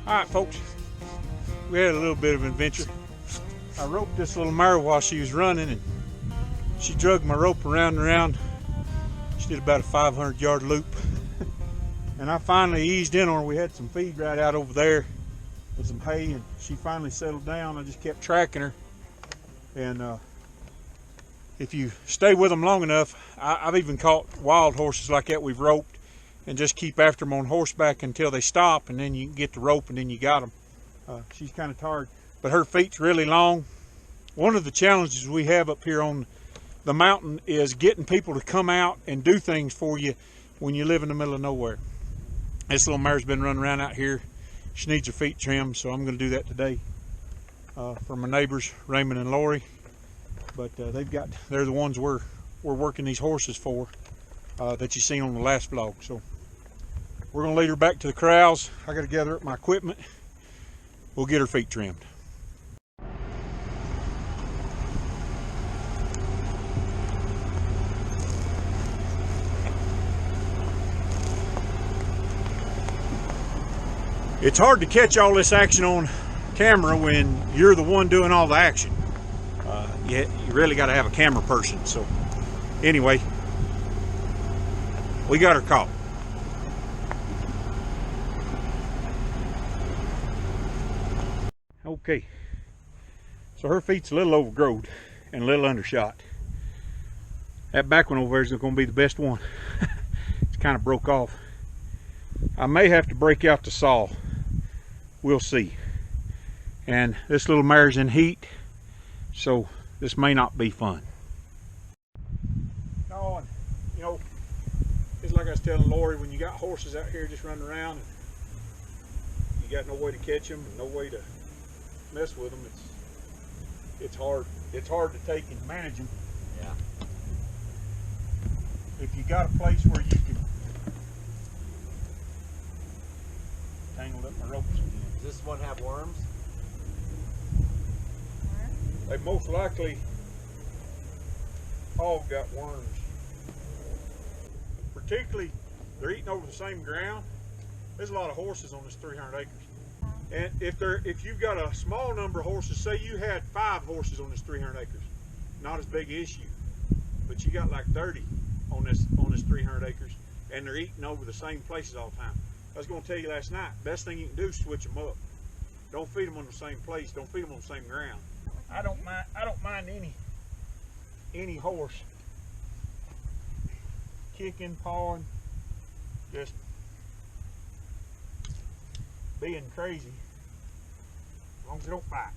Alright folks, we had a little bit of an adventure. I roped this little mare while she was running, and she drug my rope around and around. She did about a 500-yard loop. And I finally eased in on her. We had some feed right out over there with some hay, and she finally settled down. I just kept tracking her. And if you stay with them long enough, I've even caught wild horses like that we've roped, and just keep after them on horseback until they stop, and then you can get the rope and then you got them. She's kind of tired, but her feet's really long. One of the challenges we have up here on the mountain is getting people to come out and do things for you when you live in the middle of nowhere. This little mare's been running around out here. She needs her feet trimmed, so I'm going to do that today for my neighbors, Raymond and Lori. But they're the ones we're working these horses for that you seen on the last vlog. So we're going to lead her back to the corrals. I got to gather up my equipment. We'll get her feet trimmed. It's hard to catch all this action on camera when you're the one doing all the action. You really got to have a camera person. So anyway, we got her caught. Okay, so her feet's a little overgrown and a little undershot. That back one over there is going to be the best one. It's kind of broke off. I may have to break out the saw. We'll see. And this little mare's in heat, so this may not be fun. No, and you know, it's like I was telling Lori, when you got horses out here just running around and you got no way to catch them and no way to mess with them, it's hard. It's hard to take and manage them. Yeah. If you got a place where you can tangle up my ropes again. Does this one have worms? They most likely all got worms. Particularly, they're eating over the same ground. There's a lot of horses on this 300 acres. And if you've got a small number of horses, say you had 5 horses on this 300 acres, not as big an issue. But you got like 30 on this 300 acres, and they're eating over the same places all the time. I was going to tell you last night, best thing you can do is switch them up. Don't feed them on the same place. Don't feed them on the same ground. I don't mind any horse kicking, pawing, just being crazy, as long as they don't fight.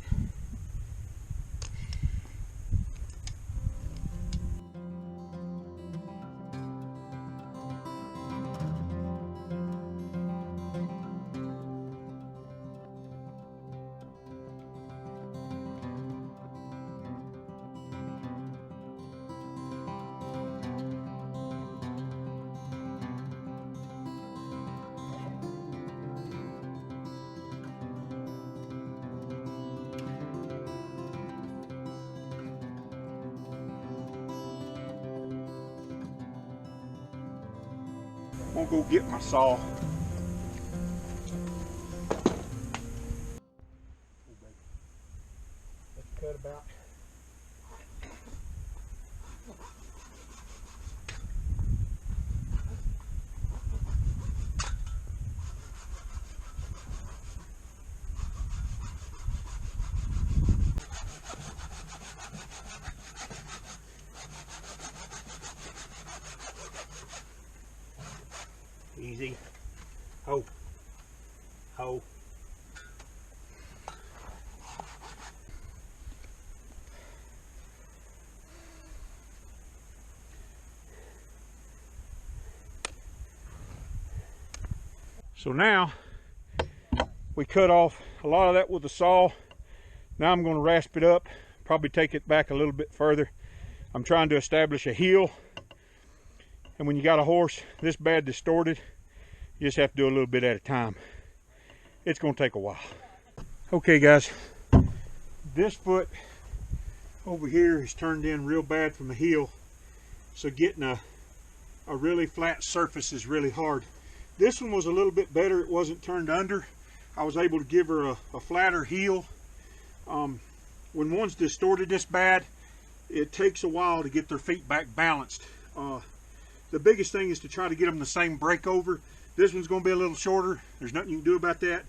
I'm gonna go get my saw. Let's cut about easy. Ho. Ho. So now we cut off a lot of that with the saw. Now I'm going to rasp it up, probably take it back a little bit further. I'm trying to establish a heel. And when you got a horse this bad distorted, you just have to do a little bit at a time. It's going to take a while. Okay guys, this foot over here is turned in real bad from the heel, so getting a really flat surface is really hard. This one was a little bit better. It wasn't turned under. I was able to give her a flatter heel. When one's distorted this bad, it takes a while to get their feet back balanced. The biggest thing is to try to get them the same breakover. This one's going to be a little shorter. There's nothing you can do about that.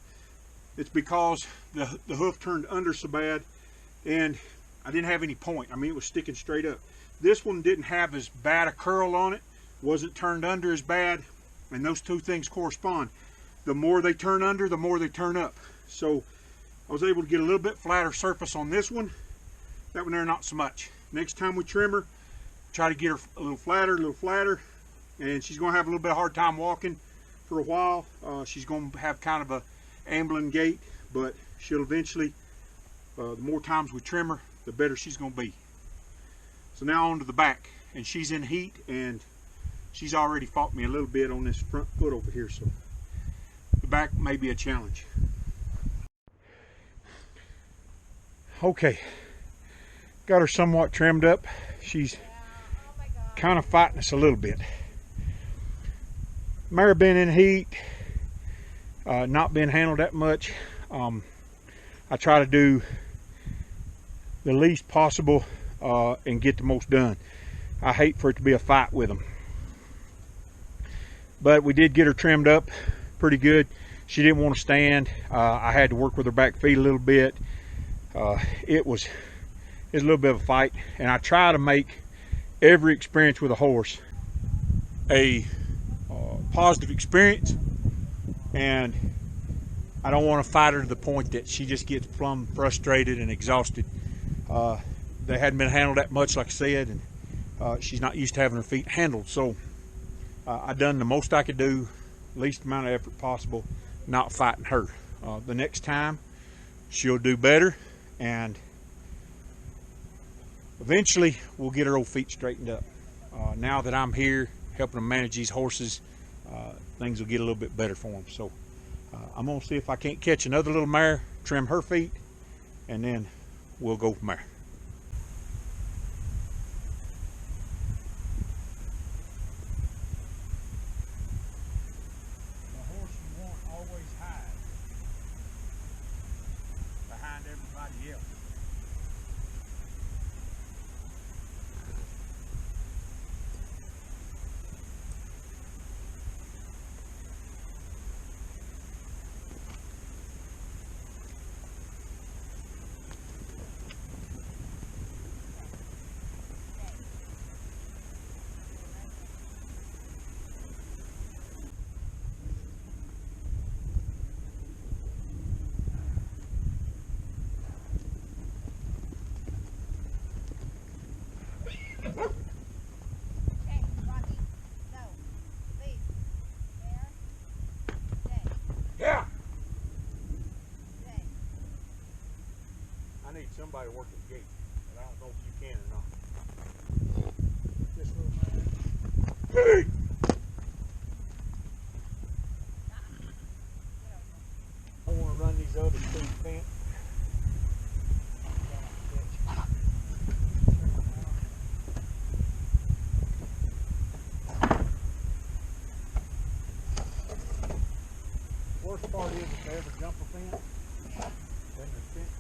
It's because the hoof turned under so bad, and I didn't have any point. I mean, it was sticking straight up. This one didn't have as bad a curl on it, wasn't turned under as bad, and those two things correspond. The more they turn under, the more they turn up. So I was able to get a little bit flatter surface on this one. That one there, not so much. Next time we trim her, try to get her a little flatter, and she's going to have a little bit of hard time walking for a while. She's going to have kind of a ambling gait, but she'll eventually, the more times we trim her, the better she's going to be. So now on to the back, and she's in heat, and she's already fought me a little bit on this front foot over here, so the back may be a challenge. Okay, got her somewhat trimmed up. She's kind of fighting us a little bit. Mare been in heat, not been handled that much. I try to do the least possible and get the most done. I hate for it to be a fight with them. But we did get her trimmed up pretty good. She didn't want to stand. I had to work with her back feet a little bit. It was a little bit of a fight, and I try to make every experience with a horse a positive experience, and I don't want to fight her to the point that she just gets plumb frustrated and exhausted. They hadn't been handled that much, like I said, and she's not used to having her feet handled, so I done the most I could do, least amount of effort possible, not fighting her. The next time she'll do better, and eventually we'll get her old feet straightened up. Now that I'm here helping them manage these horses, things will get a little bit better for them. So I'm gonna see if I can't catch another little mare, trim her feet, and then we'll go from there. The horse you want always hides behind everybody else. Yeah. I need somebody to work the gate, but I don't know if you can or not. This little man. Hey! I want to run these other two fence. Worst part is if they ever jump a fence, then they're spent.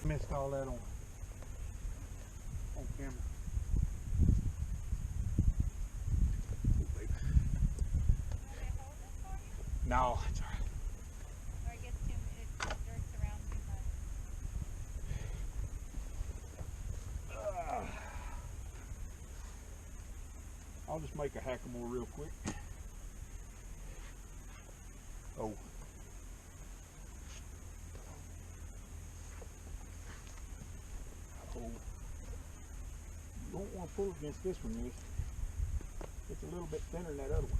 Missed all that on camera. Oh, baby. No, it's all right. Or it gets too, it jerks around too much. I'll just make a hackamore real quick. Oh. Oh. You don't want to pull against this one, Miss. It's a little bit thinner than that other one.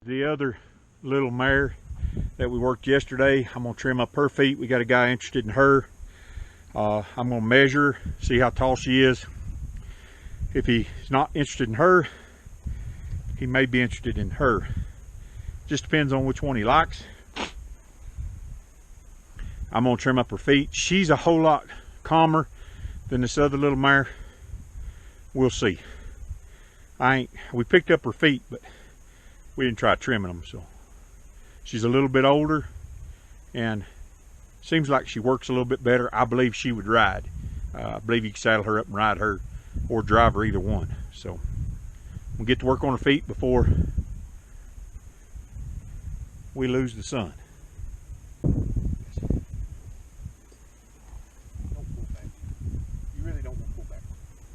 The other little mare that we worked yesterday, I'm gonna trim up her feet. We got a guy interested in her. I'm gonna measure, see how tall she is. If he's not interested in her, he may be interested in her. Just depends on which one he likes. I'm gonna trim up her feet. She's a whole lot calmer than this other little mare. We'll see. We picked up her feet, but we didn't try trimming them. So she's a little bit older and seems like she works a little bit better. I believe she would ride. I believe you can saddle her up and ride her, or drive her, either one. So we'll get to work on her feet before we lose the sun. Don't pull back. You really don't want to pull back.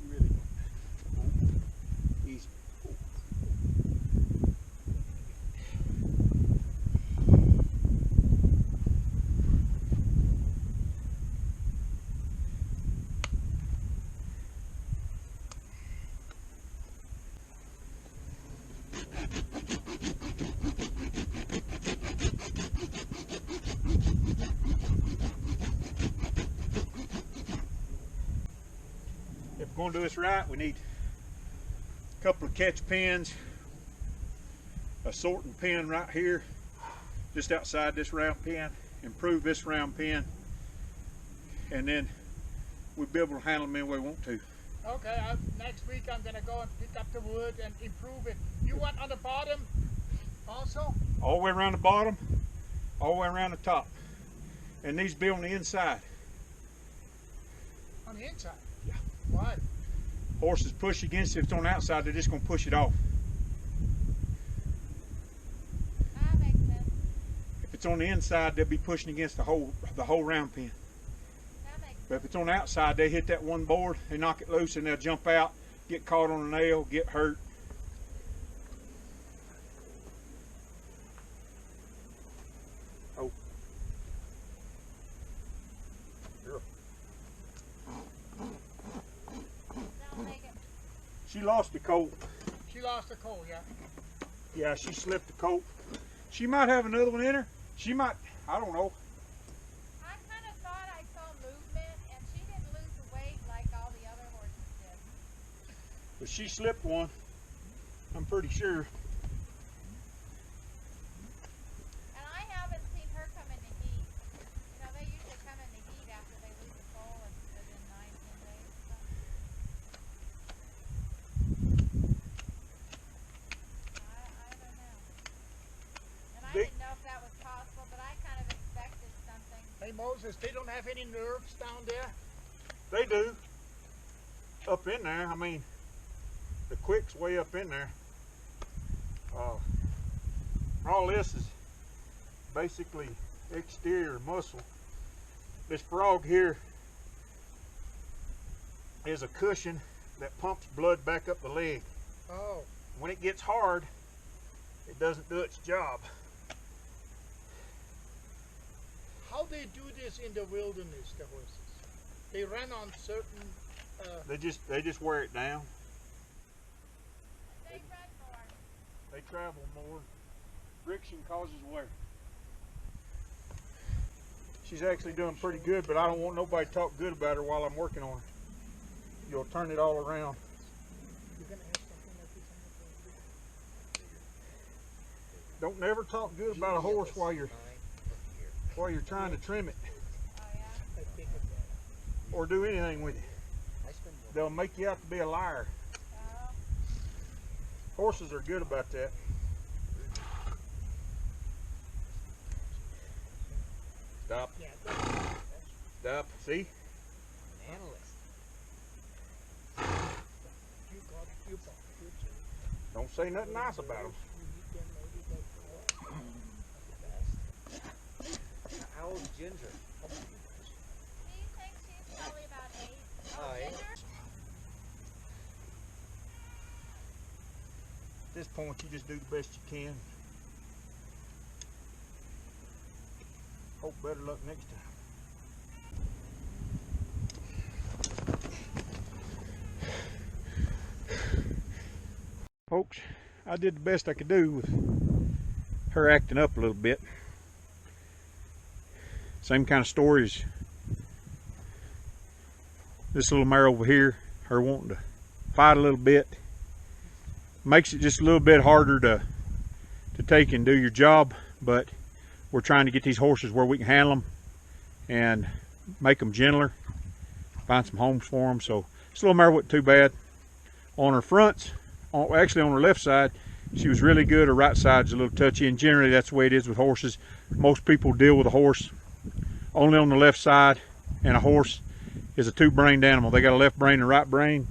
You really don't. Easy. If we're going to do this right, we need a couple of catch pins, a sorting pin right here, just outside this round pin, improve this round pin, and then we'll be able to handle them any way we want to. Okay, next week I'm going to go and pick up the wood and improve it. You want on the bottom also? All the way around the bottom, all the way around the top. And these be on the inside. On the inside? Yeah. Why? Horses push against it. If it's on the outside, they're just going to push it off. That makes sense. If it's on the inside, they'll be pushing against the whole round pin. That makes But if it's on the outside, they hit that one board, they knock it loose, and they'll jump out, get caught on a nail, get hurt. Oh. Girl. That'll make it. She lost the colt. She lost the coal, yeah? Yeah, she slipped the colt. She might have another one in her. She might, I don't know. I kind of thought I saw movement, and she didn't lose the weight like all the other horses did. But she slipped one, I'm pretty sure. And I haven't seen her come into heat. You know, they usually come into heat after they lose a foal and within 9-10 days. So. I don't know. And I didn't know if that was possible, but I kind of expected something. Hey Moses, they don't have any nerves down there? They do. Up in there, I mean, the quick's way up in there. All this is basically exterior muscle. This frog here is a cushion that pumps blood back up the leg. Oh. When it gets hard, it doesn't do its job. How they do this in the wilderness, the horses? They run on certain... They just wear it down. They run more. They travel more. Friction causes wear. She's actually doing pretty good, but I don't want nobody to talk good about her while I'm working on her. You'll turn it all around. You're going to have something like this on the Don't never talk good about a horse while you're trying to trim it Oh, yeah? I think of that. or do anything with it. They'll make you out to be a liar. Oh. Horses are good about that. Stop. Yeah, Stop. See? analyst. You got Don't say nothing nice about them. How's Ginger? He thinks she's probably about 8. Hi. Ginger? At this point, you just do the best you can. Hope better luck next time. Folks, I did the best I could do with her acting up a little bit. Same kind of story as this little mare over here, her wanting to fight a little bit. Makes it just a little bit harder to take and do your job, but we're trying to get these horses where we can handle them and make them gentler, find some homes for them. So this little mare wasn't too bad. On her fronts, actually on her left side, she was really good. Her right side's a little touchy, and generally that's the way it is with horses. Most people deal with a horse only on the left side, and a horse is a two-brained animal. They got a left brain and a right brain,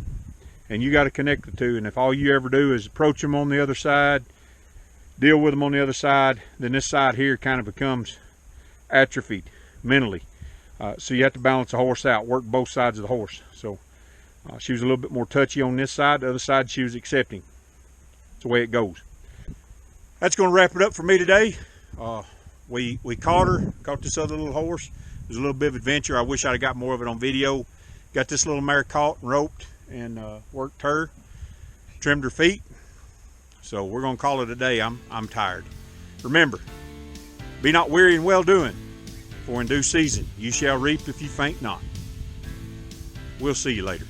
and you got to connect the two. And if all you ever do is approach them on the other side, deal with them on the other side, then this side here kind of becomes atrophied mentally. So you have to balance the horse out, work both sides of the horse. So she was a little bit more touchy on this side. The other side she was accepting. That's the way it goes. That's going to wrap it up for me today. We caught this other little horse. It was a little bit of adventure. I wish I'd have got more of it on video. Got this little mare caught and roped, and worked her, trimmed her feet. So we're going to call it a day. I'm tired. Remember, be not weary in well doing, for in due season you shall reap if you faint not. We'll see you later.